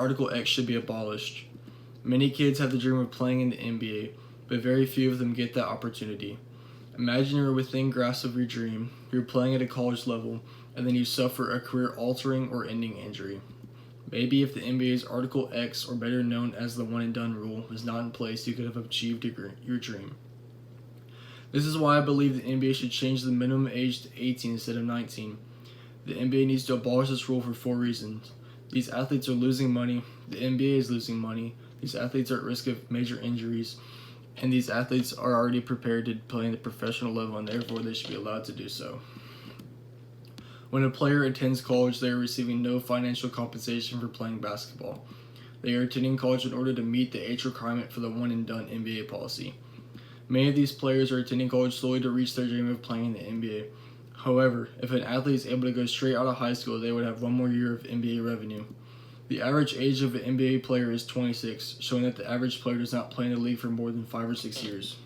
Article X should be abolished. Many kids have the dream of playing in the NBA, but very few of them get that opportunity. Imagine you're within grasp of your dream, you're playing at a college level, and then you suffer a career-altering or ending injury. Maybe if the NBA's Article X, or better known as the one-and-done rule, was not in place, you could have achieved your dream. This is why I believe the NBA should change the minimum age to 18 instead of 19. The NBA needs to abolish this rule for 4 reasons. These athletes are losing money, the NBA is losing money, these athletes are at risk of major injuries, and these athletes are already prepared to play at the professional level, and therefore they should be allowed to do so. When a player attends college, they are receiving no financial compensation for playing basketball. They are attending college in order to meet the age requirement for the one-and-done NBA policy. Many of these players are attending college solely to reach their dream of playing in the NBA. However, if an athlete is able to go straight out of high school, they would have 1 more year of NBA revenue. The average age of an NBA player is 26, showing that the average player does not play in the league for more than 5 or 6 years.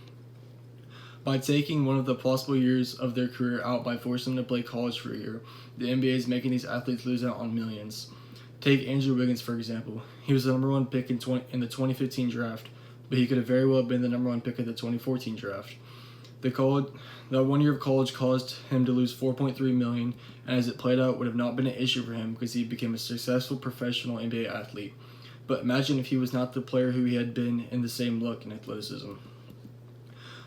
By taking one of the possible years of their career out by forcing them to play college for a year, the NBA is making these athletes lose out on millions. Take Andrew Wiggins, for example. He was the number 1 pick in the 2015 draft, but he could have very well been the number 1 pick of the 2014 draft. The 1 year of college caused him to lose $4.3 million, and as it played out, would have not been an issue for him because he became a successful professional NBA athlete. But imagine if he was not the player who he had been in the same look and athleticism.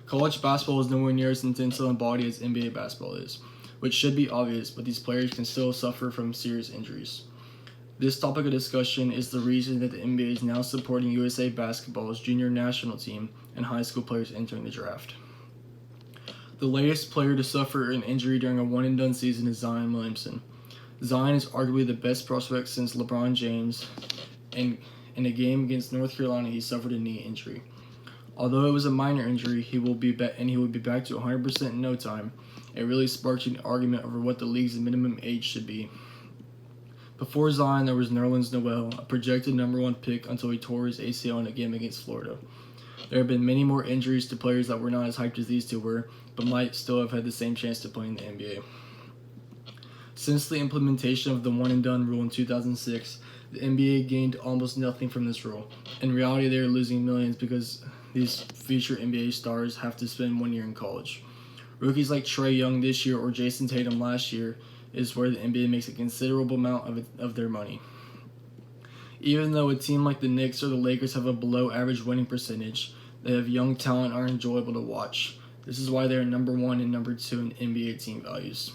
College basketball is nowhere near as intense on the body as NBA basketball is, which should be obvious, but these players can still suffer from serious injuries. This topic of discussion is the reason that the NBA is now supporting USA Basketball's junior national team and high school players entering the draft. The latest player to suffer an injury during a one-and-done season is Zion Williamson. Zion is arguably the best prospect since LeBron James, and in a game against North Carolina, he suffered a knee injury. Although it was a minor injury, he would be back to 100% in no time. It really sparked an argument over what the league's minimum age should be. Before Zion, there was Nerlens Noel, a projected number 1 pick until he tore his ACL in a game against Florida. There have been many more injuries to players that were not as hyped as these two were, but might still have had the same chance to play in the NBA. Since the implementation of the one-and-done rule in 2006, the NBA gained almost nothing from this rule. In reality, they are losing millions because these future NBA stars have to spend 1 year in college. Rookies like Trae Young this year or Jason Tatum last year is where the NBA makes a considerable amount of their money. Even though a team like the Knicks or the Lakers have a below-average winning percentage, they have young talent and are enjoyable to watch. This is why they are number 1 and number 2 in NBA team values.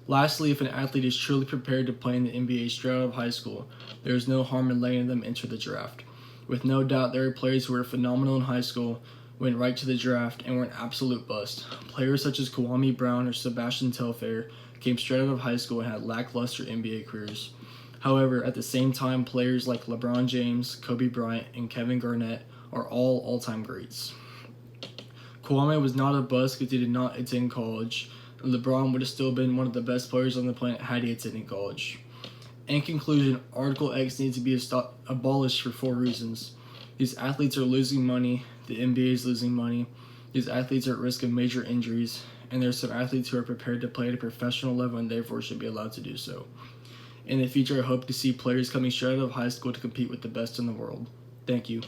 Lastly, if an athlete is truly prepared to play in the NBA straight out of high school, there is no harm in letting them enter the draft. With no doubt, there are players who were phenomenal in high school, went right to the draft, and were an absolute bust. Players such as Kwame Brown or Sebastian Telfair came straight out of high school and had lackluster NBA careers. However, at the same time, players like LeBron James, Kobe Bryant, and Kevin Garnett are all all-time greats. Kwame was not a bust because he did not attend college, and LeBron would have still been one of the best players on the planet had he attended college. In conclusion, Article X needs to be abolished for 4 reasons. These athletes are losing money, the NBA is losing money, these athletes are at risk of major injuries, and there are some athletes who are prepared to play at a professional level and therefore should be allowed to do so. In the future, I hope to see players coming straight out of high school to compete with the best in the world. Thank you.